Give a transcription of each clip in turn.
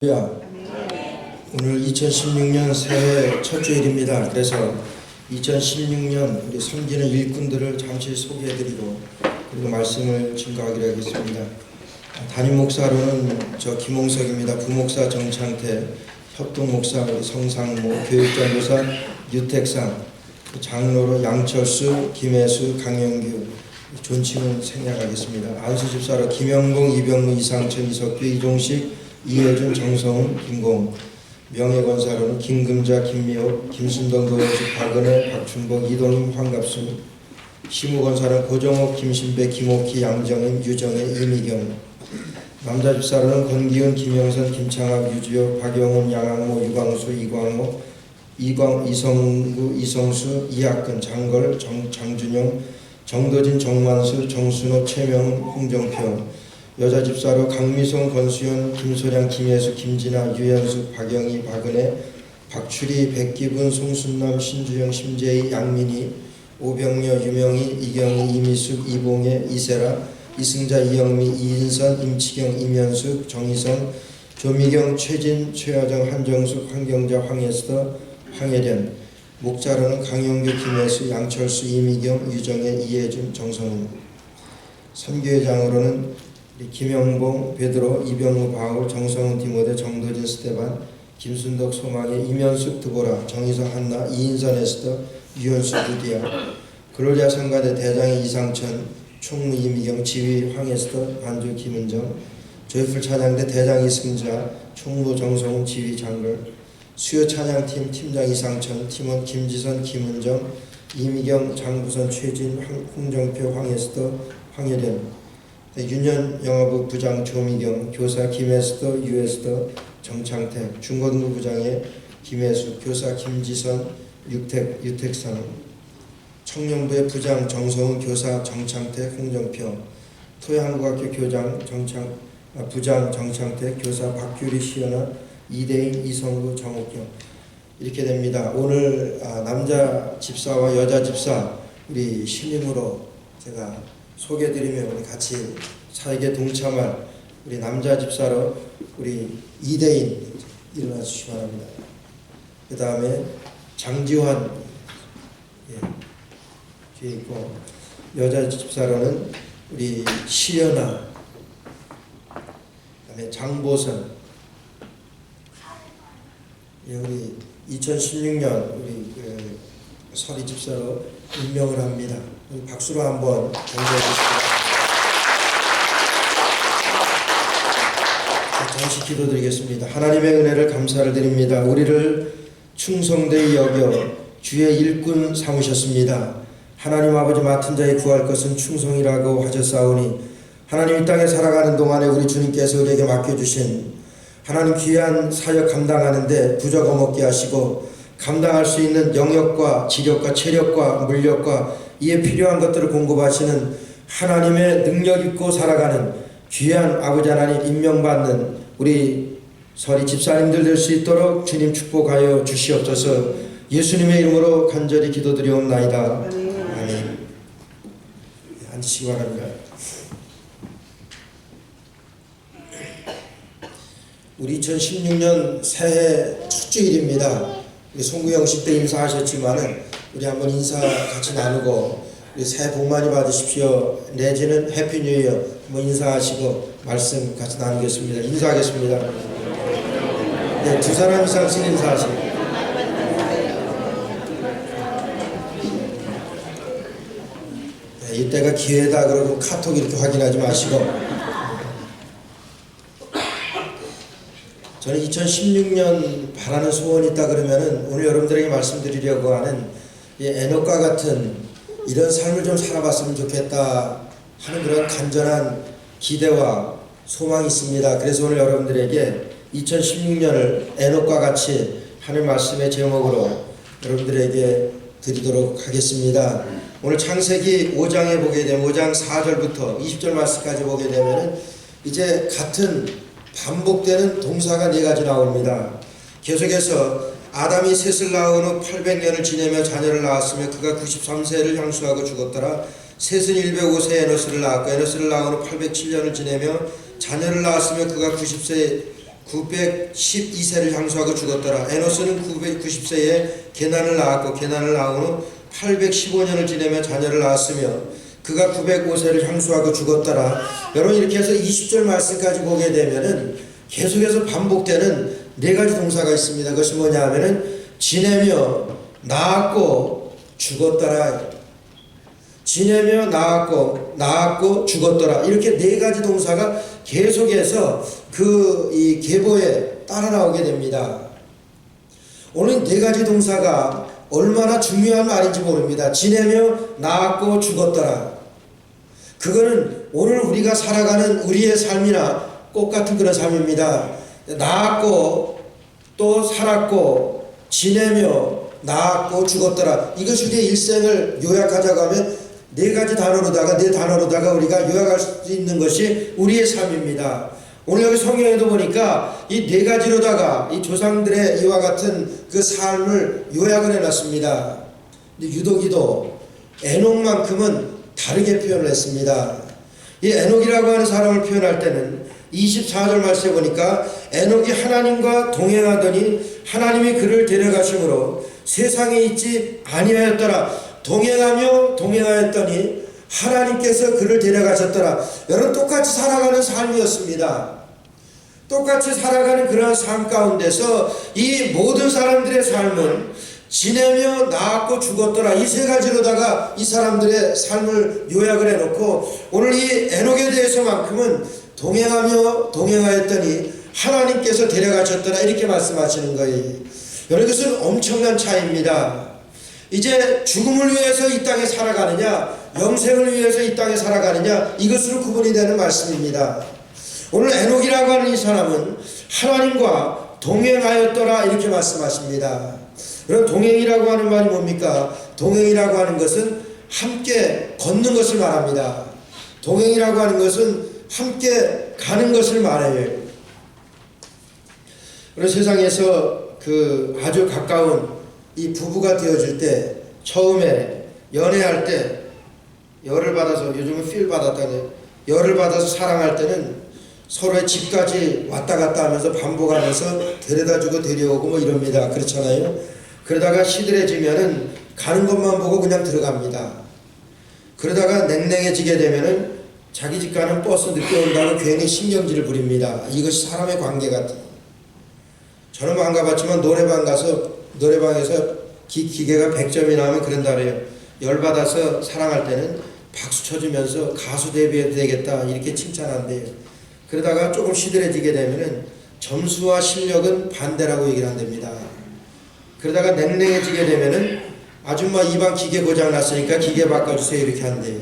오늘 2016년 새해 첫 주일입니다. 그래서 2016년 우리 섬기는 일꾼들을 잠시 소개해드리고 그리고 말씀을 증거하기로 하겠습니다. 담임 목사로는 저 김홍석입니다. 부목사 정창태, 협동목사 성상모, 교육전도사 유택상, 장로로 양철수, 김혜수, 강영규, 존칭은 생략하겠습니다. 안수집사로 김영봉, 이병무, 이상천, 이석규, 이종식, 이혜준, 정성훈, 김공, 명예권사로는 김금자, 김미옥, 김순동, 노영식, 박은혜, 박춘복, 이동임, 황갑순, 시무권사로는 고정옥, 김신배, 김옥희, 양정임, 유정혜, 이미경, 남자집사로는 권기훈, 김영선, 김창학, 유주혁, 박영훈, 양학모, 유광수, 이광호, 이성구, 이성수, 이학근, 장걸, 장준영, 정도진, 정만수, 정순호, 최명훈, 홍정표. 여자 집사로 강미송, 권수연, 김소량, 김혜수, 김진아, 유현숙, 박영희, 박은혜, 박추리, 백기분, 송순남, 신주영, 심재희, 양민희, 오병여, 유명희, 이경희, 이미숙, 이봉혜, 이세라, 이승자, 이영미, 이인선, 임치경, 임현숙, 정희선, 조미경, 최진, 최하정, 한정숙, 황경자, 황예스터, 황혜련. 목자로는 강영규, 김혜수, 양철수, 이미경, 유정혜, 이혜준, 정성훈. 선교회장으로는 김영봉, 베드로, 이병우, 바울, 정성훈, 디모데, 정도진, 스테반, 김순덕, 소망희, 이면숙, 드보라, 정희서, 한나, 이인선, 에스더, 유현수, 루디아. 근로자 성가대 대장이 이상천, 총무 이미경, 지휘 황에스더, 반주 김은정. 조이풀 찬양대 대장 이승자, 총무 정성훈, 지휘 장걸. 수요 찬양팀 팀장 이상천, 팀원 김지선, 김은정, 이미경, 장부선, 최진, 홍정표, 황에스더, 황혜련. 윤현 영화부 부장 조미경, 교사 김에스더, 유에스더, 정창택, 중고등부 부장의 김혜수, 교사 김지선, 유택상, 청년부의 부장 정성훈, 교사 정창택, 홍정표, 토요한국학교 부장 정창택, 교사 박규리, 시연아, 이대인, 이성구, 정옥경. 이렇게 됩니다. 오늘 남자 집사와 여자 집사 우리 신임으로 제가 소개해드리면 우리 같이 사역에 동참할 우리 남자 집사로 우리 이대인 일어나 주시기 바랍니다. 그 다음에 장지환 뒤에 있고, 여자 집사로는 우리 시연아, 그 다음에 장보선. 우리 2016년 우리 설이 집사로 임명을 합니다. 박수로 한번 경배해 주시기 바랍니다. 잠시 기도드리겠습니다. 하나님의 은혜를 감사를 드립니다. 우리를 충성되이 여겨 주의 일꾼 삼으셨습니다. 하나님 아버지, 맡은 자에 구할 것은 충성이라고 하셨사오니 하나님 이 땅에 살아가는 동안에 우리 주님께서 우리에게 맡겨주신 하나님 귀한 사역 감당하는데 부족 없게 하시고 감당할 수 있는 영역과 지력과 체력과 물력과 이에 필요한 것들을 공급하시는 하나님의 능력 있고 살아가는 귀한 아버지 하나님 임명받는 우리 설이 집사님들 될 수 있도록 주님 축복하여 주시옵소서. 예수님의 이름으로 간절히 기도드리옵나이다. 아멘. 앉으시기 바랍니다. 우리 2016년 새해 첫 주일입니다. 송구영식 때 인사하셨지만은 우리 한번 인사 같이 나누고 우리 새해 복 많이 받으십시오. 내지는 해피 뉴 이어 한번 인사하시고 말씀 같이 나누겠습니다. 인사하겠습니다. 네, 두 사람 이상씩 인사하세요. 네, 이때가 기회다 그러고 카톡 이렇게 확인하지 마시고. 저는 2016년 바라는 소원이 있다 그러면은 오늘 여러분들에게 말씀드리려고 하는 이 에녹과 같은 이런 삶을 좀 살아봤으면 좋겠다 하는 그런 간절한 기대와 소망이 있습니다. 그래서 오늘 여러분들에게 2016년을 에녹과 같이 하는 말씀의 제목으로 여러분들에게 드리도록 하겠습니다. 오늘 창세기 5장에 보게 되면 5장 4절부터 20절 말씀까지 보게 되면은 이제 같은 반복되는 동사가 4가지 나옵니다. 계속해서 아담이 셋을 낳은 후 800년을 지내며 자녀를 낳았으며 그가 93세를 향수하고 죽었더라. 셋은 105세에 에노스를 낳았고 에노스를 낳은 후 807년을 지내며 자녀를 낳았으며 그가 912세를 향수하고 죽었더라. 에노스는 990세에 게난을 낳았고 게난을 낳은 후 815년을 지내며 자녀를 낳았으며 그가 905세를 향수하고 죽었더라. 여러분 이렇게 해서 20절 말씀까지 보게 되면은 계속해서 반복되는 네 가지 동사가 있습니다. 그것이 뭐냐 하면은 지내며 낳았고 죽었더라. 지내며 낳았고 죽었더라. 이렇게 네 가지 동사가 계속해서 이 계보에 따라 나오게 됩니다. 오늘 네 가지 동사가 얼마나 중요한 말인지 모릅니다. 지내며 낳았고 죽었더라. 그거는 오늘 우리가 살아가는 우리의 삶이나 똑같은 그런 삶입니다. 낳았고 또 살았고 지내며 낳았고 죽었더라. 이것이 우리의 일생을 요약하자고 하면 네 단어로다가 우리가 요약할 수 있는 것이 우리의 삶입니다. 오늘 여기 성경에도 보니까 이 네 가지로다가 이 조상들의 이와 같은 그 삶을 요약을 해놨습니다. 근데 유독이도 에녹만큼은 다르게 표현을 했습니다. 이 에녹이라고 하는 사람을 표현할 때는 24절 말씀에 보니까 에녹이 하나님과 동행하더니 하나님이 그를 데려가심으로 세상에 있지 아니하였더라. 동행하였더니 하나님께서 그를 데려가셨더라. 여러분 똑같이 살아가는 삶이었습니다. 똑같이 살아가는 그러한 삶 가운데서 이 모든 사람들의 삶은 지내며 낳았고 죽었더라. 이 세 가지로다가 이 사람들의 삶을 요약을 해놓고 오늘 이 에녹에 대해서만큼은 동행하였더니 하나님께서 데려가셨더라 이렇게 말씀하시는 거예요. 여러분 이것은 엄청난 차이입니다. 이제 죽음을 위해서 이 땅에 살아가느냐 영생을 위해서 이 땅에 살아가느냐 이것으로 구분이 되는 말씀입니다. 오늘 에녹이라고 하는 이 사람은 하나님과 동행하였더라 이렇게 말씀하십니다. 그럼 동행이라고 하는 말이 뭡니까? 동행이라고 하는 것은 함께 걷는 것을 말합니다. 동행이라고 하는 것은 함께 가는 것을 말해요. 그래서 세상에서 그 아주 가까운 이 부부가 되어질 때 처음에 연애할 때 열을 받아서 요즘은 필 받았다네 열을 받아서 사랑할 때는 서로의 집까지 왔다 갔다 하면서 반복하면서 데려다주고 데려오고 뭐 이럽니다. 그렇잖아요. 그러다가 시들해지면은 가는 것만 보고 그냥 들어갑니다. 그러다가 냉랭해지게 되면은 자기 집 가는 버스 늦게 온다고 괜히 신경질을 부립니다. 이것이 사람의 관계 같아요. 저는 안 가봤지만 노래방에서 기계가 100점이 나오면 그런다 그래요. 열받아서 사랑할 때는 박수 쳐주면서 가수 데뷔해도 되겠다 이렇게 칭찬한대요. 그러다가 조금 시들해지게 되면은 점수와 실력은 반대라고 얘기를 한답니다. 그러다가 냉랭해지게 되면은 아줌마 이방 기계 고장 났으니까 기계 바꿔주세요 이렇게 한대요.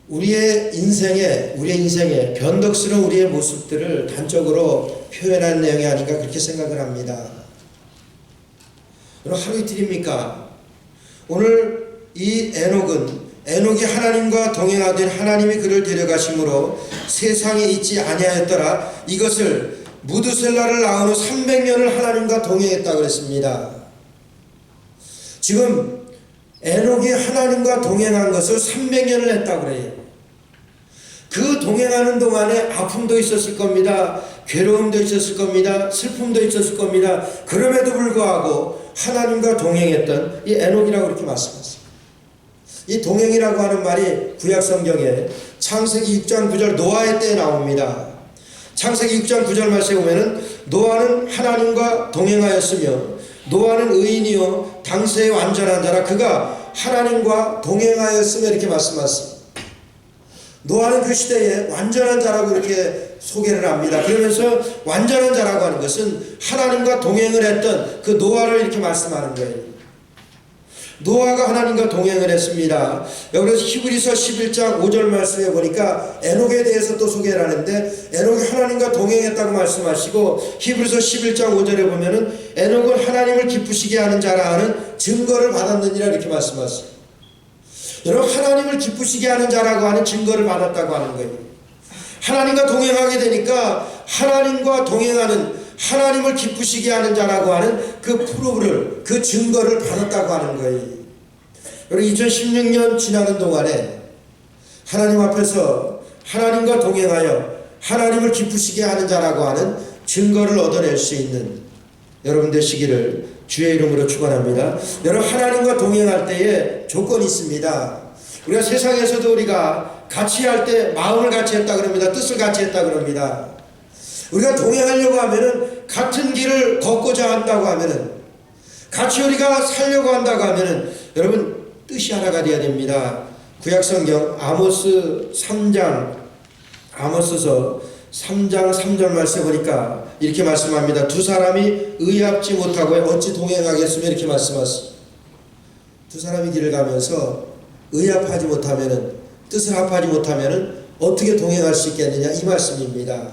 우리의 인생에 변덕스러운 우리의 모습들을 단적으로 표현한 내용이 아닌가 그렇게 생각을 합니다. 여러분 하루 이틀입니까? 오늘 이 에녹이 하나님과 동행하던 하나님이 그를 데려가심으로 세상에 있지 아니하였더라. 이것을 무드셀라를 낳은 후 300년을 하나님과 동행했다고 그랬습니다. 지금 에녹이 하나님과 동행한 것을 300년을 했다고 그래요. 그 동행하는 동안에 아픔도 있었을 겁니다. 괴로움도 있었을 겁니다. 슬픔도 있었을 겁니다. 그럼에도 불구하고 하나님과 동행했던 이 에녹이라고 이렇게 말씀하셨습니다. 이 동행이라고 하는 말이 구약성경에 창세기 6장 9절 노아의 때에 나옵니다. 창세기 6장 9절 말씀에 보면은 노아는 하나님과 동행하였으며 노아는 의인이요 당세의 완전한 자라 그가 하나님과 동행하였으며 이렇게 말씀하셨습니다. 노아는 그 시대에 완전한 자라고 이렇게 소개를 합니다. 그러면서 완전한 자라고 하는 것은 하나님과 동행을 했던 그 노아를 이렇게 말씀하는 거예요. 노아가 하나님과 동행을 했습니다. 여기서 히브리서 11장 5절 말씀에 보니까 에녹에 대해서 또 소개를 하는데 에녹이 하나님과 동행했다고 말씀하시고 히브리서 11장 5절에 보면은 에녹은 하나님을 기쁘시게 하는 자라 하는 증거를 받았느니라 이렇게 말씀하셨어요. 여러분 하나님을 기쁘시게 하는 자라고 하는 증거를 받았다고 하는 거예요. 하나님과 동행하게 되니까 하나님과 동행하는 하나님을 기쁘시게 하는 자라고 하는 그 프로브를 그 증거를 받았다고 하는 거예요. 여러분 2016년 지나는 동안에 하나님 앞에서 하나님과 동행하여 하나님을 기쁘시게 하는 자라고 하는 증거를 얻어낼 수 있는 여러분 되시기를 주의 이름으로 축원합니다. 여러분, 하나님과 동행할 때에 조건이 있습니다. 우리가 세상에서도 우리가 같이 할 때 마음을 같이 했다 그럽니다. 뜻을 같이 했다 그럽니다. 우리가 동행하려고 하면은, 같은 길을 걷고자 한다고 하면은, 같이 우리가 살려고 한다고 하면은 여러분 뜻이 하나가 되어야 됩니다. 구약성경 아모스서 3장 3절 말씀 보니까 이렇게 말씀합니다. 두 사람이 의합지 못하고 어찌 동행하겠으며 이렇게 말씀하십니다. 두 사람이 길을 가면서 의합하지 못하면은, 뜻을 합하지 못하면은 어떻게 동행할 수 있겠느냐, 이 말씀입니다.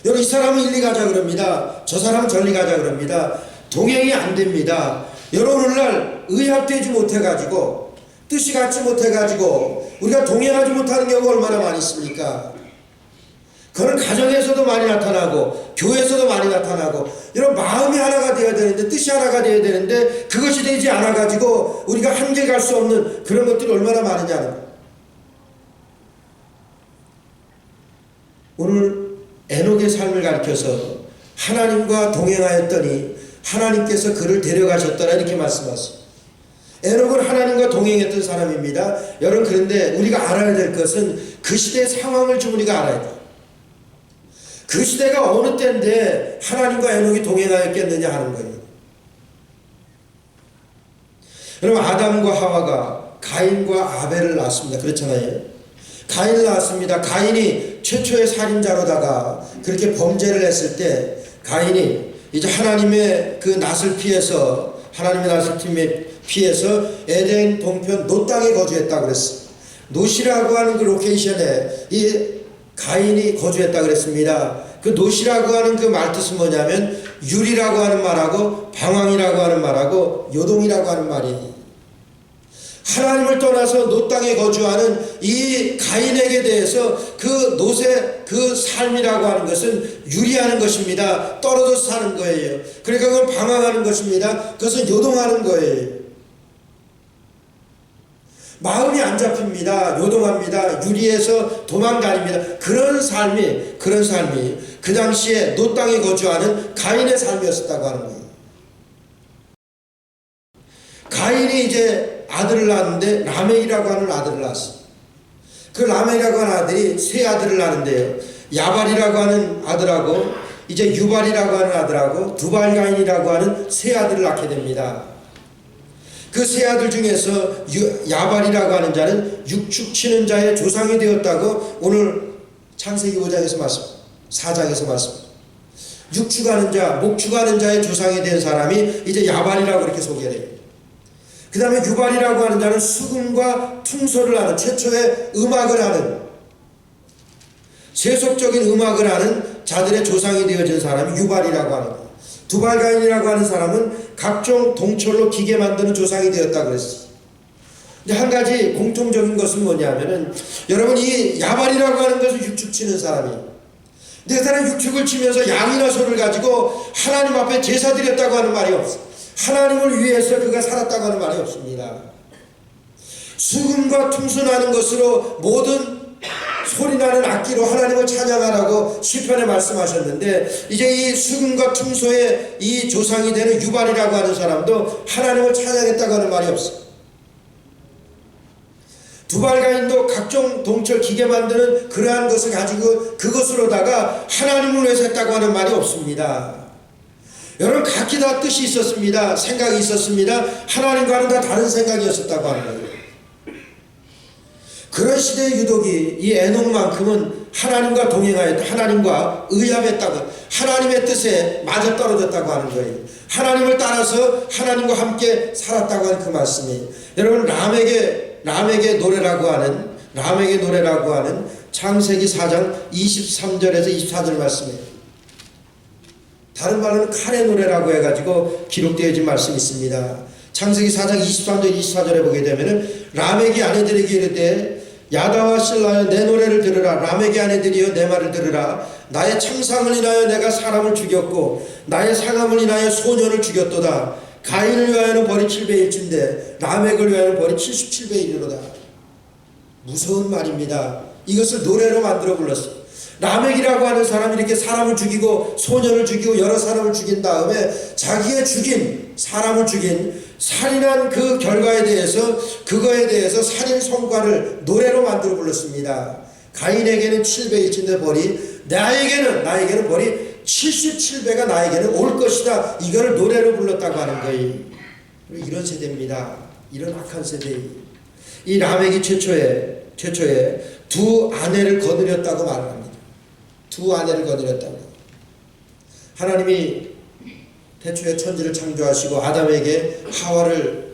여러분, 이 사람은 일리 가자 그럽니다. 저 사람은 저리 가자 그럽니다. 동행이 안 됩니다. 여러분, 오늘날 의합되지 못해가지고, 뜻이 같지 못해가지고 우리가 동행하지 못하는 경우가 얼마나 많이 있습니까? 그건 가정에서도 많이 나타나고 교회에서도 많이 나타나고, 여러분, 마음이 하나가 되어야 되는데, 뜻이 하나가 되어야 되는데 그것이 되지 않아가지고 우리가 함께 갈 수 없는 그런 것들이 얼마나 많으냐는 거예요. 오늘 에녹의 삶을 가리켜서 하나님과 동행하였더니 하나님께서 그를 데려가셨더라 이렇게 말씀하십니다. 에녹은 하나님과 동행했던 사람입니다. 여러분, 그런데 우리가 알아야 될 것은 그 시대의 상황을 좀 우리가 알아야 돼요. 그 시대가 어느 때인데 하나님과 에녹이 동행하였겠느냐 하는 거예요. 여러분, 아담과 하와가 가인과 아벨을 낳았습니다. 그렇잖아요. 가인을 낳았습니다. 가인이 최초의 살인자로다가 그렇게 범죄를 했을 때 가인이 이제 하나님의 그 낯을 피해서, 하나님의 낯을 피해서 에덴 동편 노 땅에 거주했다고 그랬어요. 노시라고 하는 그 로케이션에 이 가인이 거주했다고 그랬습니다. 그 노시라고 하는 그 말뜻은 뭐냐면 유리라고 하는 말하고 방황이라고 하는 말하고 요동이라고 하는 말이에요. 하나님을 떠나서 노 땅에 거주하는 이 가인에게 대해서 그 롯의 그 삶이라고 하는 것은 유리하는 것입니다. 떨어져서 사는 거예요. 그러니까 그건 방황하는 것입니다. 그것은 요동하는 거예요. 마음이 안 잡힙니다. 요동합니다. 유리에서 도망다닙니다. 그런 삶이 그 당시에 노 땅에 거주하는 가인의 삶이었다고 하는 거예요. 가인이 이제 아들을 낳았는데 라멕이라고 하는 아들을 낳았어요. 그 라멕이라고 하는 아들이 세 아들을 낳는데요. 야발이라고 하는 아들하고 이제 유발이라고 하는 아들하고 두발가인이라고 하는 세 아들을 낳게 됩니다. 그 세 아들 중에서 야발이라고 하는 자는 육축 치는 자의 조상이 되었다고 오늘 창세기 5장에서 말씀, 4장에서 말씀. 육축하는 자, 목축하는 자의 조상이 된 사람이 이제 야발이라고 이렇게 소개해요. 그 다음에 유발이라고 하는 자는 수금과 퉁소를 하는, 최초의 음악을 하는, 세속적인 음악을 하는 자들의 조상이 되어진 사람이 유발이라고 하는 거예요. 두발가인이라고 하는 사람은 각종 동철로 기계 만드는 조상이 되었다고 그랬어요. 근데 한 가지 공통적인 것은 뭐냐면은, 여러분, 이 야발이라고 하는 것은 육축 치는 사람이에요. 근데 그 사람은 육축을 치면서 양이나 소를 가지고 하나님 앞에 제사 드렸다고 하는 말이 없어요. 하나님을 위해서 그가 살았다고 하는 말이 없습니다. 수금과 퉁순하는 것으로 모든 소리나는 악기로 하나님을 찬양하라고 시편에 말씀하셨는데, 이제 이 수금과 퉁소의 이 조상이 되는 유발이라고 하는 사람도 하나님을 찬양했다고 하는 말이 없어요. 두발가인도 각종 동철 기계 만드는 그러한 것을 가지고 그것으로다가 하나님을 위해서 했다고 하는 말이 없습니다. 여러분, 각기 다 뜻이 있었습니다. 생각이 있었습니다. 하나님과는 다 다른 생각이었었다고 하는 거예요. 그런 시대의 유독이 이 에녹만큼은 하나님과 동행하였다, 하나님과 의합했다고, 하나님의 뜻에 맞아떨어졌다고 하는 거예요. 하나님을 따라서 하나님과 함께 살았다고 하는 그 말씀이에요. 여러분, 라멕의 노래라고 하는 창세기 4장 23절에서 24절 말씀이에요. 다른 말로는 칼의 노래라고 해가지고 기록되어진 말씀이 있습니다. 창세기 4장 23절 24절에 보게 되면은, 라멕이 아내들에게 이르되 야다와 실라여 내 노래를 들으라. 라멕의 아내들이여 내 말을 들으라. 나의 창상을 인하여 내가 사람을 죽였고 나의 상함을 인하여 소년을 죽였도다. 가인을 위하여는 벌이 7배일진데 라멕을 위하여는 벌이 77배이리로다. 무서운 말입니다. 이것을 노래로 만들어 불렀어요. 라멕이라고 하는 사람이 이렇게 사람을 죽이고 소년을 죽이고 여러 사람을 죽인 다음에 자기의 죽인 사람을 죽인 살인한 그 결과에 대해서 그거에 대해서 살인 성과를 노래로 만들어 불렀습니다. 가인에게는 7배일진데 벌이 나에게는 벌이 77배가 나에게는 올 것이다. 이거를 노래로 불렀다고 하는 거예요. 이런 세대입니다. 이런 악한 세대. 이 라멕이 최초에 두 아내를 거느렸다고 말합니다. 두 아내를 거느렸다고. 하나님이 태초에 천지를 창조하시고 아담에게 하와를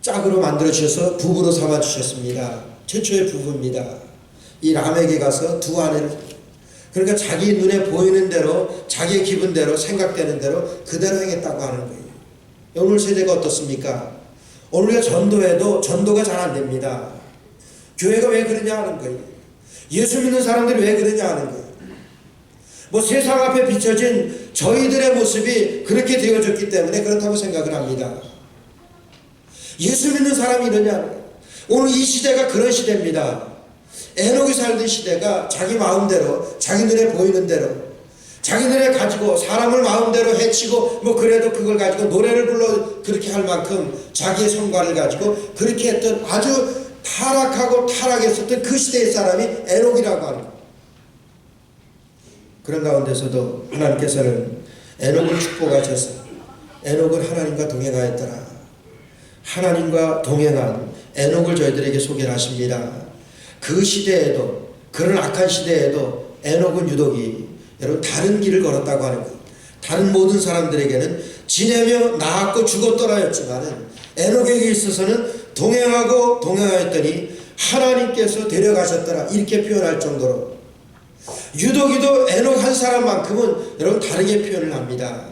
짝으로 만들어 주셔서 부부로 삼아 주셨습니다. 최초의 부부입니다. 이 라멕에 가서 두 아내를, 그러니까 자기 눈에 보이는 대로 자기의 기분대로 생각되는 대로 그대로 행했다고 하는 거예요. 오늘 세대가 어떻습니까? 오늘 전도해도 전도가 잘 안 됩니다. 교회가 왜 그러냐 하는 거예요. 예수 믿는 사람들이 왜 그러냐 하는 거예요. 뭐 세상 앞에 비춰진 저희들의 모습이 그렇게 되어졌기 때문에 그렇다고 생각을 합니다. 예수 믿는 사람이 이러냐. 오늘 이 시대가 그런 시대입니다. 에녹이 살던 시대가 자기 마음대로 자기 눈에 보이는 대로 자기 눈에 가지고 사람을 마음대로 해치고 뭐 그래도 그걸 가지고 노래를 불러 그렇게 할 만큼 자기의 성과를 가지고 그렇게 했던 아주 타락하고 타락했었던 그 시대의 사람이 에녹이라고 하는 거예요. 그런 가운데서도 하나님께서는 에녹을 축복하셔서 에녹은 하나님과 동행하였더라. 하나님과 동행한 에녹을 저희들에게 소개를 하십니다. 그 시대에도, 그런 악한 시대에도 에녹은 유독이 여러분 다른 길을 걸었다고 하는 거예요. 다른 모든 사람들에게는 지내며 나았고 죽었더라였지만은 에녹에게 있어서는 동행하고 동행하였더니 하나님께서 데려가셨더라 이렇게 표현할 정도로 유독이도 에녹 한 사람만큼은 여러분 다르게 표현을 합니다.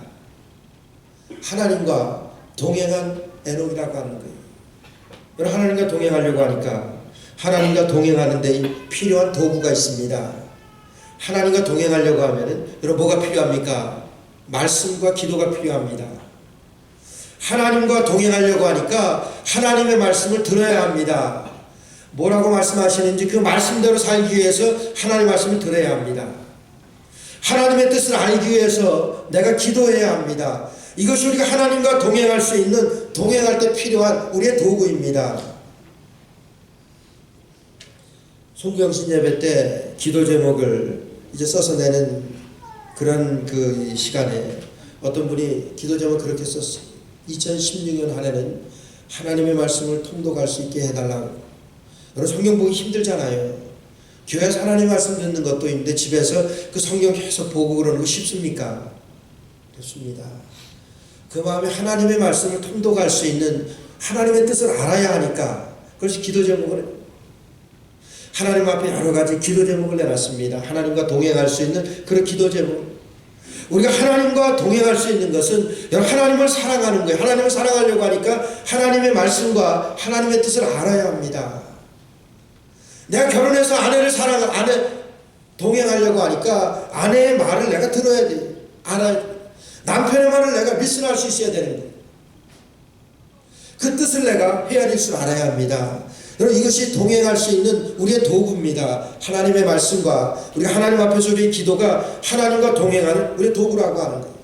하나님과 동행한 에녹이라고 하는 거예요. 여러분 하나님과 동행하려고 하니까 하나님과 동행하는 데 필요한 도구가 있습니다. 하나님과 동행하려고 하면은 여러분 뭐가 필요합니까? 말씀과 기도가 필요합니다. 하나님과 동행하려고 하니까 하나님의 말씀을 들어야 합니다. 뭐라고 말씀하시는지 그 말씀대로 살기 위해서 하나님의 말씀을 들어야 합니다. 하나님의 뜻을 알기 위해서 내가 기도해야 합니다. 이것이 우리가 하나님과 동행할 수 있는 동행할 때 필요한 우리의 도구입니다. 송경신 예배 때 기도 제목을 이제 써서 내는 그런 그 시간에 어떤 분이 기도 제목을 그렇게 썼어요. 2016년 한 해는 하나님의 말씀을 통독할 수 있게 해달라고. 여러분 성경 보기 힘들잖아요. 교회에서 하나님의 말씀 듣는 것도 있는데 집에서 그 성경 계속 보고 그러는 거 쉽습니까? 좋습니다. 그 마음에 하나님의 말씀을 통독할 수 있는 하나님의 뜻을 알아야 하니까 그것이 기도 제목을 하나님 앞에 여러 가지 기도 제목을 내놨습니다. 하나님과 동행할 수 있는 그런 기도 제목. 우리가 하나님과 동행할 수 있는 것은 하나님을 사랑하는 거예요. 하나님을 사랑하려고 하니까 하나님의 말씀과 하나님의 뜻을 알아야 합니다. 내가 결혼해서 아내 동행하려고 하니까 아내의 말을 내가 들어야 돼요. 알아야 돼요. 남편의 말을 내가 리슨할 수 있어야 되는 거예요. 그 뜻을 내가 헤아릴 줄 알아야 합니다. 여러분 이것이 동행할 수 있는 우리의 도구입니다. 하나님의 말씀과 우리가 하나님 앞에서 우리의 기도가 하나님과 동행하는 우리의 도구라고 하는 거예요.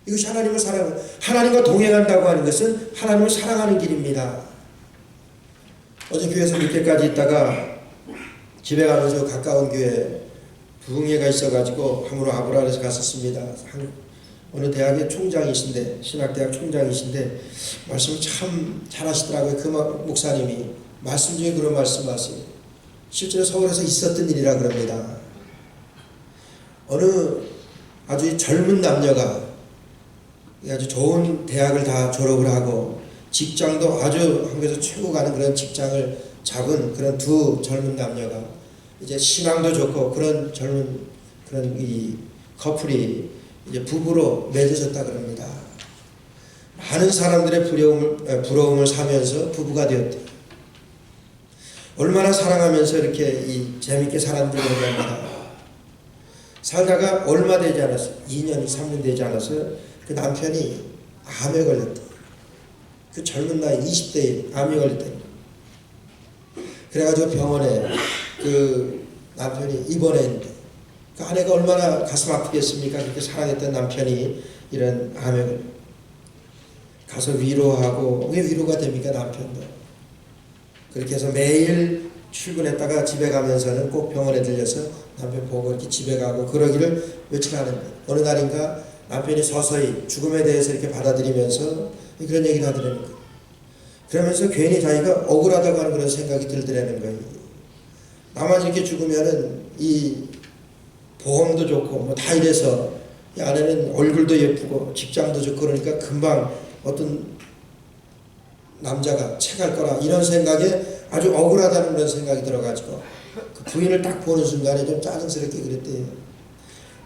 이것이 하나님을 사랑하는, 하나님과 동행한다고 하는 것은 하나님을 사랑하는 길입니다. 어제 교회에서 늦게까지 있다가 집에 가면서 가까운 교회 부흥회가 있어가지고 함으로 아브라함에서 갔었습니다. 어느 대학의 총장이신데, 신학대학 총장이신데 말씀을 참 잘하시더라고요. 그 목사님이 말씀 중에 그런 말씀하세요. 실제로 서울에서 있었던 일이라 그럽니다. 어느 아주 젊은 남녀가 아주 좋은 대학을 다 졸업을 하고 직장도 아주 한국에서 최고 가는 그런 직장을 잡은 그런 두 젊은 남녀가 이제 신앙도 좋고 그런 젊은 그런 이 커플이 이제 부부로 맺어졌다 그럽니다. 많은 사람들의 부러움을 사면서 부부가 되었대요. 얼마나 사랑하면서 이렇게 재밌게 살았는지 모릅니다. 살다가 얼마 되지 않았어요. 2년, 3년 되지 않았어요. 그 남편이 암에 걸렸대요. 그 젊은 나이 20대에 암에 걸렸대요. 그래가지고 병원에 그 남편이 입원했는데 그 아내가 얼마나 가슴 아프겠습니까? 그렇게 사랑했던 남편이 이런 암에 가서 위로하고, 왜 위로가 됩니까? 남편도 그렇게 해서 매일 출근했다가 집에 가면서는 꼭 병원에 들려서 남편 보고 이렇게 집에 가고 그러기를 며칠 하는데, 어느 날인가 남편이 서서히 죽음에 대해서 이렇게 받아들이면서 그런 얘기를 하더라는 거예요. 그러면서 괜히 자기가 억울하다고 하는 그런 생각이 들더라는 거예요. 나만 이렇게 죽으면은 이 보험도 좋고 뭐 다 이래서 이 아내는 얼굴도 예쁘고 직장도 좋고 그러니까 금방 어떤 남자가 채갈 거라, 이런 생각에 아주 억울하다는 그런 생각이 들어가지고 그 부인을 딱 보는 순간에 좀 짜증스럽게 그랬대요.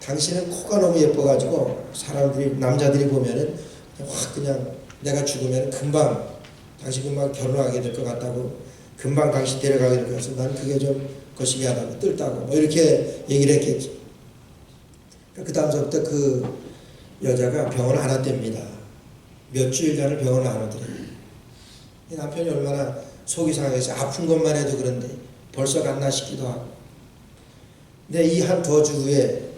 당신은 코가 너무 예뻐가지고 사람들이, 남자들이 보면은 확 그냥 내가 죽으면 금방 당신 금방 결혼하게 될 것 같다고, 금방 당신 데려가게 될 것 같아서 난 그게 좀 거시기하다고, 뜰다고 뭐 이렇게 얘기를 했겠지. 그 다음서부터 그 여자가 병원을 안 왔답니다. 몇 주일간을 병원을 안 오더래요. 남편이 얼마나 속이 상해서 아픈 것만 해도 그런데 벌써 갔나 싶기도 하고. 근데 이 한 두 주 후에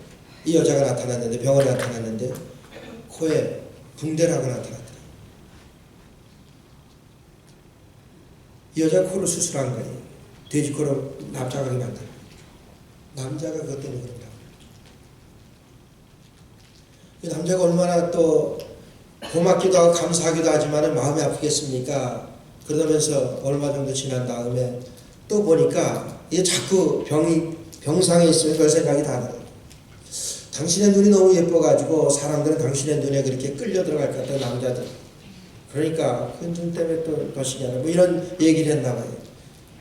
이 여자가 나타났는데, 병원에 나타났는데 코에 붕대를 하고 나타났더래요. 이 여자가 코를 수술한 거예요. 돼지코로 납작하게 만든. 남자가 그것 때문에 그런다. 그 남자가 얼마나 또 고맙기도 하고 감사하기도 하지만 마음이 아프겠습니까? 그러면서 얼마 정도 지난 다음에 또 보니까 이게 자꾸 병상에 있으면 별 생각이 다 나요. 당신의 눈이 너무 예뻐가지고 사람들은 당신의 눈에 그렇게 끌려 들어갈 것 같아요, 남자들. 그러니까 그 눈 때문에 또 거시기 하나 뭐 이런 얘기를 했나 봐요.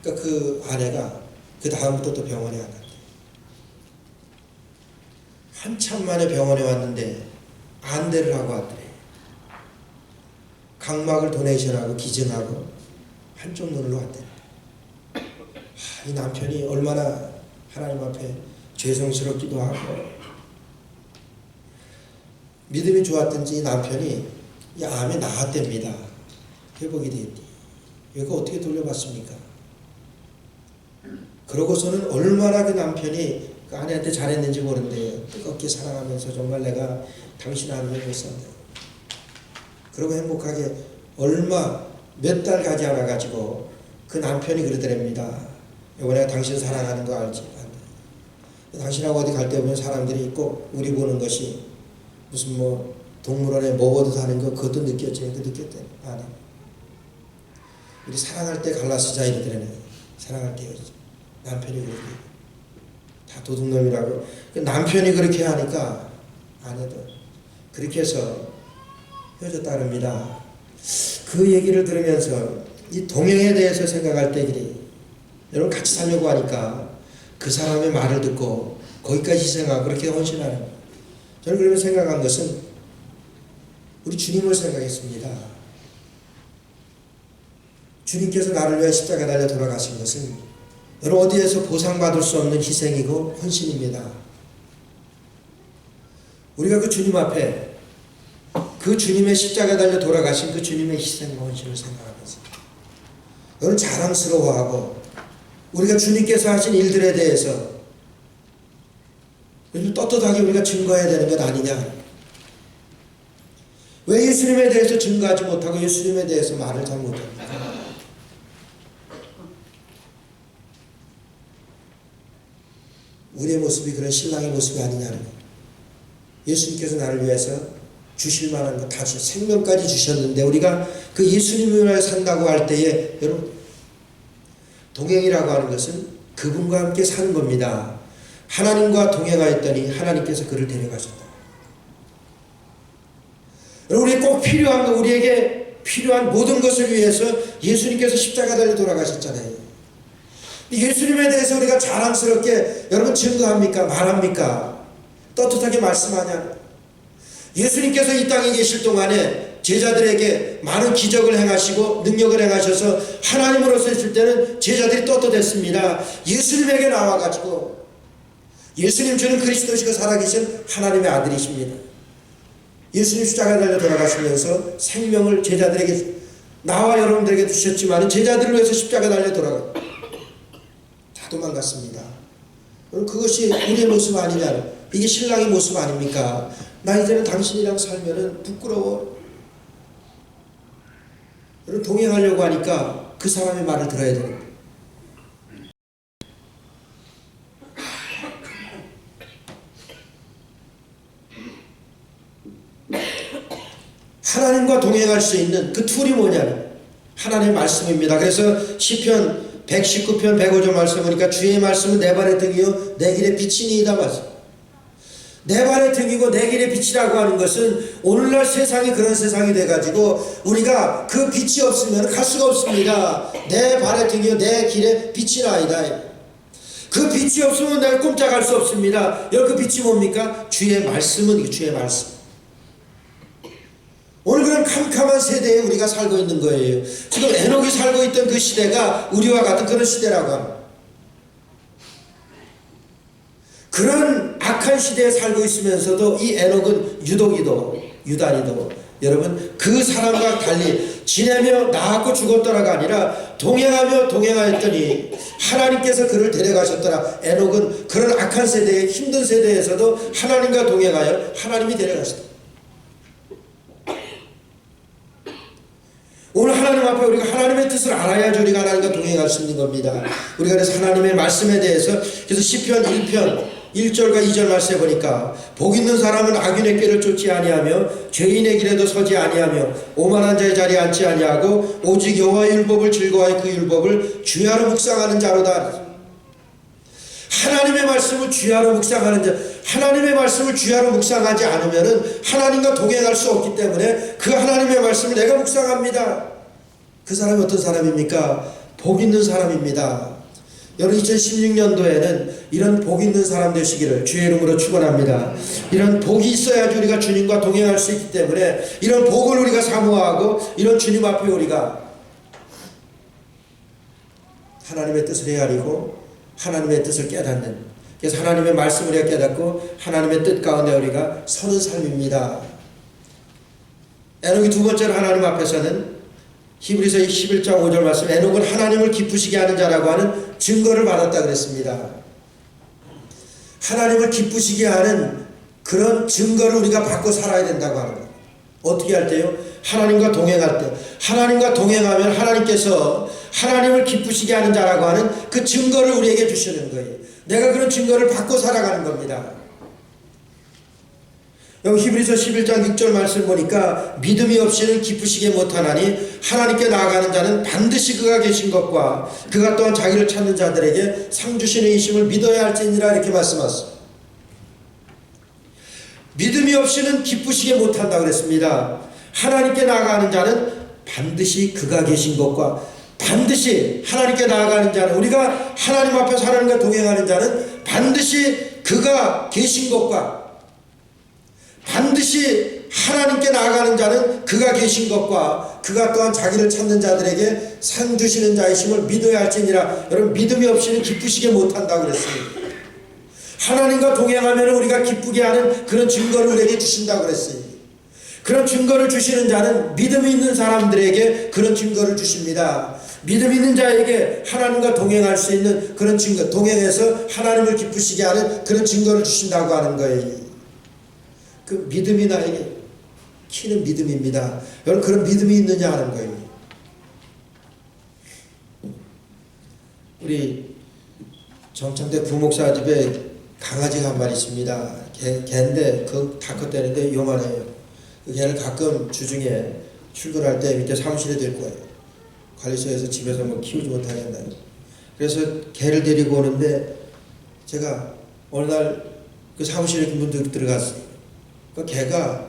그러니까 그 아내가 그 다음부터 또 병원에 안 갔대요. 한참 만에 병원에 왔는데 안대를 하고 왔더래. 각막을 도네이션하고 기증하고 한쪽 눈으로 왔대. 이 남편이 얼마나 하나님 앞에 죄송스럽기도 하고 믿음이 좋았던지 이 남편이 이 암이 나았답니다. 회복이 됐디. 이거 어떻게 돌려봤습니까? 그러고서는 얼마나 그 남편이 그 아내한테 잘했는지 모르는데 뜨겁게 사랑하면서 정말 내가 당신 아니면 못 산다. 그러고 행복하게 얼마 몇 달 가지 않아가지고 그 남편이 그러더랍니다. 여보 내가 당신 사랑하는 거 알지? 당신하고 어디 갈 때 보면 사람들이 꼭 우리 보는 것이 무슨 뭐 동물원에 먹어도 사는 거 그것도 느꼈지? 그 느꼈대. 아니. 우리 사랑할 때 갈라쓰자 이러더라네. 사랑할 때 남편이 그렇게 다 도둑놈이라고. 남편이 그렇게 하니까 아내도 그렇게 해서 헤어졌다 그럽니다. 그 얘기를 들으면서 이 동행에 대해서 생각할 때 여러분 같이 살려고 하니까 그 사람의 말을 듣고 거기까지 희생하고 그렇게 헌신하는 거예요. 저는 그러면 생각한 것은 우리 주님을 생각했습니다. 주님께서 나를 위해 십자가 달려 돌아가신 것은 여러분 어디에서 보상받을 수 없는 희생이고 헌신입니다. 우리가 그 주님 앞에 그 주님의 십자가 달려 돌아가신 그 주님의 희생과 헌신을 생각하면서 여러분 자랑스러워하고 우리가 주님께서 하신 일들에 대해서 요즘 떳떳하게 우리가 증거해야 되는 것 아니냐. 왜 예수님에 대해서 증거하지 못하고 예수님에 대해서 말을 잘 못합니까? 우리의 모습이 그런 신랑의 모습이 아니냐는 거. 예수님께서 나를 위해서 주실 만한 거 다 주셨어요. 생명까지 주셨는데 우리가 그 예수님을 위해 산다고 할 때에 여러분 동행이라고 하는 것은 그분과 함께 사는 겁니다. 하나님과 동행하였더니 하나님께서 그를 데려가셨다. 우리에게 꼭 필요한 거, 우리에게 필요한 모든 것을 위해서 예수님께서 십자가 달려 돌아가셨잖아요. 예수님에 대해서 우리가 자랑스럽게 여러분 증거합니까? 말합니까? 떳떳하게 말씀하냐? 예수님께서 이 땅에 계실 동안에 제자들에게 많은 기적을 행하시고 능력을 행하셔서 하나님으로서 있을 때는 제자들이 떳떳했습니다. 예수님에게 나와가지고 예수님 주는 그리스도시고 살아계신 하나님의 아들이십니다. 예수님 십자가에 달려 돌아가시면서 생명을 제자들에게 나와 여러분들에게 주셨지만 제자들을 위해서 십자가에 달려 돌아가 도망갔습니다. 그것이 우리의 모습 아니냐? 이게 신랑의 모습 아닙니까? 나 이제는 당신이랑 살면은 부끄러워. 동행하려고 하니까 그 사람의 말을 들어야 되는 거예요. 하나님과 동행할 수 있는 그 툴이 뭐냐면 하나님의 말씀입니다. 그래서 시편 119편 105절 말씀 보니까 주의 말씀은 내 발의 등이요 내 길의 빛이니이다 맞아. 내 발의 등이고 내 길의 빛이라고 하는 것은 오늘날 세상이 그런 세상이 돼가지고 우리가 그 빛이 없으면 갈 수가 없습니다. 내 발의 등이요 내 길의 빛이나이다. 그 빛이 없으면 내가 꼼짝할 수 없습니다. 여러분 그 빛이 뭡니까? 주의 말씀은 주의 말씀. 오늘 그런 캄캄한 세대에 우리가 살고 있는 거예요. 지금 에녹이 살고 있던 그 시대가 우리와 같은 그런 시대라고 합니다. 그런 악한 시대에 살고 있으면서도 이 에녹은 유다니도 여러분 그 사람과 달리 지내며 나았고 죽었더라가 아니라 동행하며 동행하였더니 하나님께서 그를 데려가셨더라. 에녹은 그런 악한 세대에 힘든 세대에서도 하나님과 동행하여 하나님이 데려가셨다. 오늘 하나님 앞에 우리가 하나님의 뜻을 알아야지 우리가 하나님과 동행할 수 있는 겁니다. 우리가 그래서 하나님의 말씀에 대해서 그래서 시편 1편 1절과 2절 말씀에 보니까 복 있는 사람은 악인의 꾀를 쫓지 아니하며 죄인의 길에도 서지 아니하며 오만한 자의 자리에 앉지 아니하고 오직 여호와의 율법을 즐거워하여 그 율법을 주야로 묵상하는 자로다. 하나님의 말씀을 주야로 묵상하는 자, 하나님의 말씀을 주야로 묵상하지 않으면은 하나님과 동행할 수 없기 때문에 그 하나님의 말씀을 내가 묵상합니다. 그 사람이 어떤 사람입니까? 복 있는 사람입니다. 여러분 2016년도에는 이런 복 있는 사람 되시기를 주의 이름으로 축원합니다. 이런 복이 있어야지 우리가 주님과 동행할 수 있기 때문에 이런 복을 우리가 사모하고 이런 주님 앞에 우리가 하나님의 뜻을 헤아리고 하나님의 뜻을 깨닫는, 그래서 하나님의 말씀을 우리가 깨닫고 하나님의 뜻 가운데 우리가 서는 삶입니다. 에녹이 두 번째로 하나님 앞에서는 히브리서 11장 5절 말씀, 에녹은 하나님을 기쁘시게 하는 자라고 하는 증거를 받았다 그랬습니다. 하나님을 기쁘시게 하는 그런 증거를 우리가 받고 살아야 된다고 하는 거예요. 어떻게 할 때요? 하나님과 동행할 때. 하나님과 동행하면 하나님께서 하나님을 기쁘시게 하는 자라고 하는 그 증거를 우리에게 주시는 거예요. 내가 그런 증거를 받고 살아가는 겁니다. 여기 히브리서 11장 6절 말씀 보니까 믿음이 없이는 기쁘시게 못하나니 하나님께 나아가는 자는 반드시 그가 계신 것과 그가 또한 자기를 찾는 자들에게 상 주시는 이심을 믿어야 할지니라 이렇게 말씀하셨습니다. 믿음이 없이는 기쁘시게 못한다고 그랬습니다. 하나님께 나아가는 자는 반드시 그가 계신 것과 반드시 하나님께 나아가는 자는 우리가 하나님 앞에서 하나님과 동행하는 자는 반드시 그가 계신 것과 반드시 하나님께 나아가는 자는 그가 계신 것과 그가 또한 자기를 찾는 자들에게 상 주시는 자이심을 믿어야 할지니라. 여러분 믿음이 없이는 기쁘시게 못한다고 그랬습니다. 하나님과 동행하면 우리가 기쁘게 하는 그런 증거를 우리에게 주신다고 그랬어요. 그런 증거를 주시는 자는 믿음이 있는 사람들에게 그런 증거를 주십니다. 믿음 있는 자에게 하나님과 동행할 수 있는 그런 증거, 동행해서 하나님을 기쁘시게 하는 그런 증거를 주신다고 하는 거예요. 그 믿음이 나에게 키는 믿음입니다. 여러분 그런 믿음이 있느냐 하는 거예요. 우리 정창대 부목사 집에 강아지가 한 마리 있습니다. 개인데 그 다 컸다는데 요만해요. 그 개를 가끔 주중에 출근할 때 밑에 사무실에 들 거예요. 관리소에서 집에서 뭐 키우지 못하게 한다요. 그래서 개를 데리고 오는데 제가 어느 날 그 사무실에 문 들어갔어요. 그 개가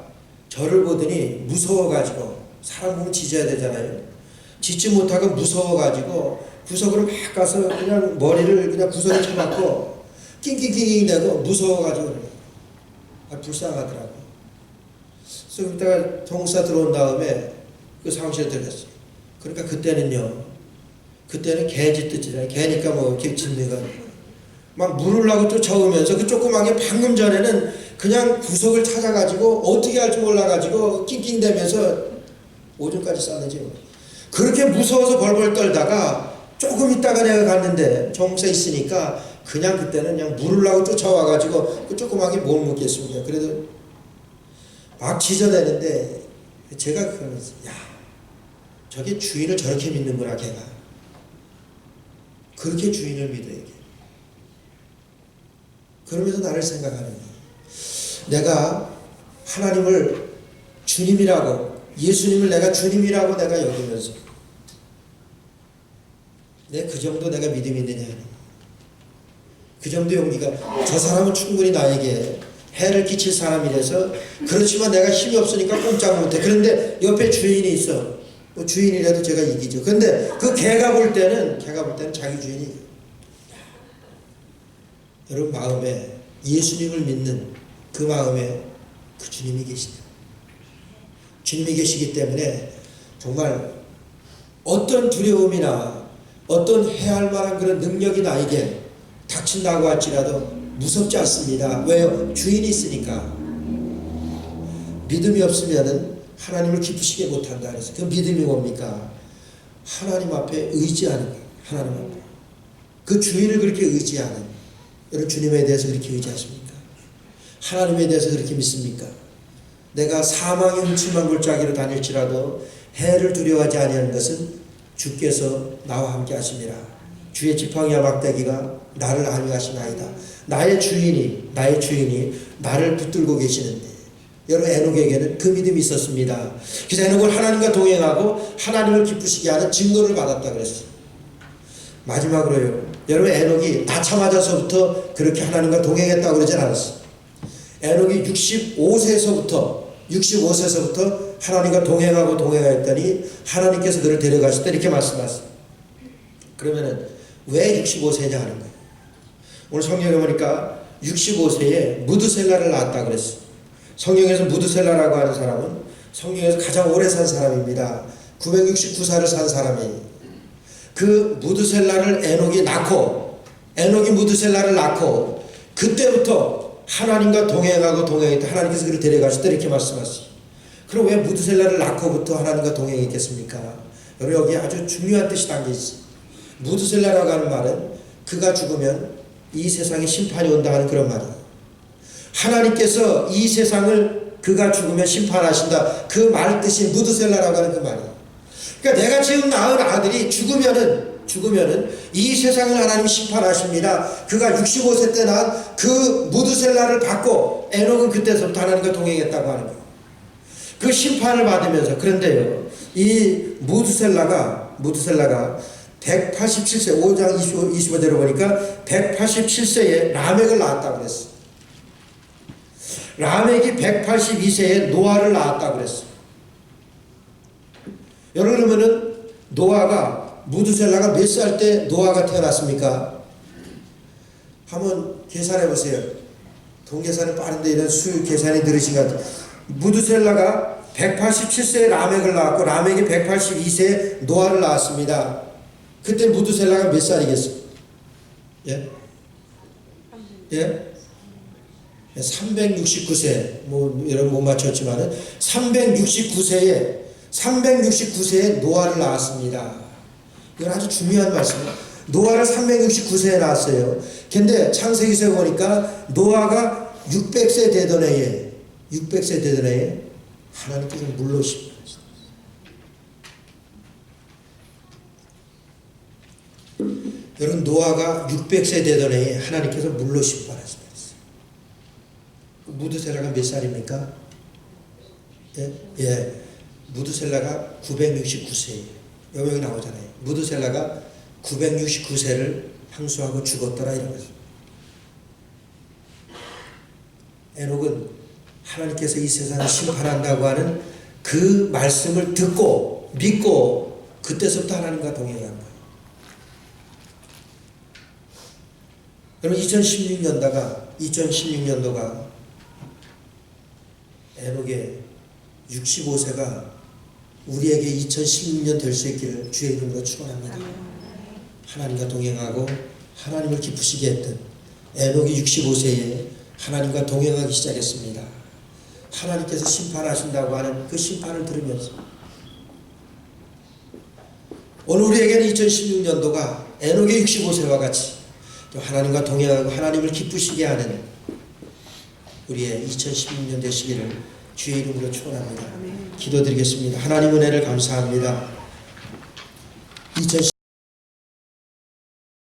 저를 보더니 무서워가지고 사람 보면 짖어야 되잖아요. 짖지 못하고 무서워가지고 구석으로 막 가서 그냥 머리를 그냥 구석에 쳐박고 낑낑낑낑 대고 무서워가지고 불쌍하더라고요. 그래서 그때가 동사 들어온 다음에 그 사무실에 들어갔어요. 그러니까 그때는 개 짖듯이잖아요. 개니까 뭐 이렇게 짖는 거 막 물으려고 쫓아오면서 그 조그맣게 방금 전에는 그냥 구석을 찾아가지고 어떻게 할지 몰라가지고 낑낑대면서 오줌까지 싸는지 그렇게 무서워서 벌벌 떨다가 조금 있다가 내가 갔는데 정사 있으니까 그냥 그때는 그냥 물으려고 쫓아와가지고 그 조그맣게 뭘 먹겠습니까. 그래도 막 지저대는데 제가 그러면서 야, 저게 주인을 저렇게 믿는구나. 걔가 그렇게 주인을 믿어야 돼. 그러면서 나를 생각하는 거야. 내가 하나님을 주님이라고, 예수님을 내가 주님이라고 내가 여기면서 내 그 정도 내가 믿음이 있느냐, 그 정도 용기가. 저 사람은 충분히 나에게 해를 끼칠 사람이라서 그렇지만 내가 힘이 없으니까 꼼짝 못해. 그런데 옆에 주인이 있어. 뭐 주인이라도 제가 이기죠. 그런데 그 개가 볼 때는 자기 주인이 이겨. 여러분 마음에 예수님을 믿는 그 마음에 그 주님이 계시다. 주님이 계시기 때문에 정말 어떤 두려움이나 어떤 해야 할 만한 그런 능력이 나에게 닥친다고 할지라도 무섭지 않습니다. 왜요? 주인이 있으니까. 믿음이 없으면은 하나님을 기쁘시게 못한다 그래서 그 믿음이 뭡니까? 하나님 앞에 의지하는 거예요. 하나님 앞에. 그 주인을 그렇게 의지하는. 여러분 주님에 대해서 그렇게 의지하십니까? 하나님에 대해서 그렇게 믿습니까? 내가 사망의 훔침한 골짜기로 다닐지라도 해를 두려워하지 아니하는 것은 주께서 나와 함께 하심이라. 주의 지팡이와 막대기가 나를 안위하시나이다. 나의 주인이 나를 붙들고 계시는데, 여러분 에녹에게는 그 믿음이 있었습니다. 그래서 에녹은 하나님과 동행하고 하나님을 기쁘시게 하는 증거를 받았다 그랬어요. 마지막으로요, 여러분 에녹이 낳자마자서부터 그렇게 하나님과 동행했다고 그러진 않았어요. 에녹이 65세서부터 하나님과 동행했더니 하나님께서 그를 데려가실 때 이렇게 말씀하셨어요. 그러면은 왜 65세냐 하는 거예요. 오늘 성경에 보니까 65세에 무드셀라를 낳았다 그랬어요. 성경에서 무드셀라라고 하는 사람은 성경에서 가장 오래 산 사람입니다. 969살을 산 사람이에요. 그 무드셀라를 에녹이 무드셀라를 낳고 그때부터 하나님과 동행했다. 하나님께서 그를 데려가실 때 이렇게 말씀하셨어요. 그럼 왜 무드셀라를 낳고부터 하나님과 동행했겠습니까? 여러분 여기 아주 중요한 뜻이 담겨 있어요. 무드셀라라고 하는 말은 그가 죽으면 이 세상에 심판이 온다 하는 그런 말이에요. 하나님께서 이 세상을 그가 죽으면 심판하신다. 그 말 뜻이 무드셀라라고 하는 그 말이에요. 그러니까 내가 지금 낳은 아들이 죽으면은 이 세상을 하나님 심판하십니다. 그가 65세 때 낳은 그 무드셀라를 받고 에녹은 그때서부터 하나님과 동행했다고 하는 거예요. 그 심판을 받으면서. 그런데요, 이 무드셀라가 187세 5장 25절을 보니까 187세에 라멕을 낳았다고 그랬어. 라멕이 182세에 노아를 낳았다고 그랬어. 여러분 그러면은 무드셀라가 몇 살 때 노아가 태어났습니까? 한번 계산해 보세요. 동계산은 빠른데 이런 수 계산이 느리신 것 같아요. 무드셀라가 187세에 라멕을 낳았고 라멕이 182세에 노아를 낳았습니다. 그때 무드셀라가 몇 살이겠어요? 예? 369세. 뭐 여러분 못 맞췄지만은 369세에 노아를 낳았습니다. 이건 아주 중요한 말씀이에요. 노아를 369세에 낳았어요. 근데 창세기서에 보니까 노아가 600세 되던 해에 하나님께서 물로 심판하셨어요. 여러분 노아가 600세 되던 해에 하나님께서 물로 심판하셨어요. 무드셀라가 몇 살입니까? 무드셀라가 969세예요. 여기 나오잖아요. 무드셀라가 969세를 향수하고 죽었더라 이런 거죠. 에녹은 하나님께서 이 세상을 심판한다고 하는 그 말씀을 듣고 믿고 그때서부터 하나님과 동행한 거예요. 여러분 2016년도가 에녹의 65세가 우리에게 2016년 될 수 있기를 주의 이름으로 축원합니다. 하나님과 동행하고 하나님을 기쁘시게 했던 에녹이 65세에 하나님과 동행하기 시작했습니다. 하나님께서 심판하신다고 하는 그 심판을 들으면서 오늘 우리에게는 2016년도가 에녹의 65세와 같이 또 하나님과 동행하고 하나님을 기쁘시게 하는 우리의 2016년 되시기를 주의 이름으로 축원합니다. 기도드리겠습니다. 하나님 은혜를 감사합니다. 2016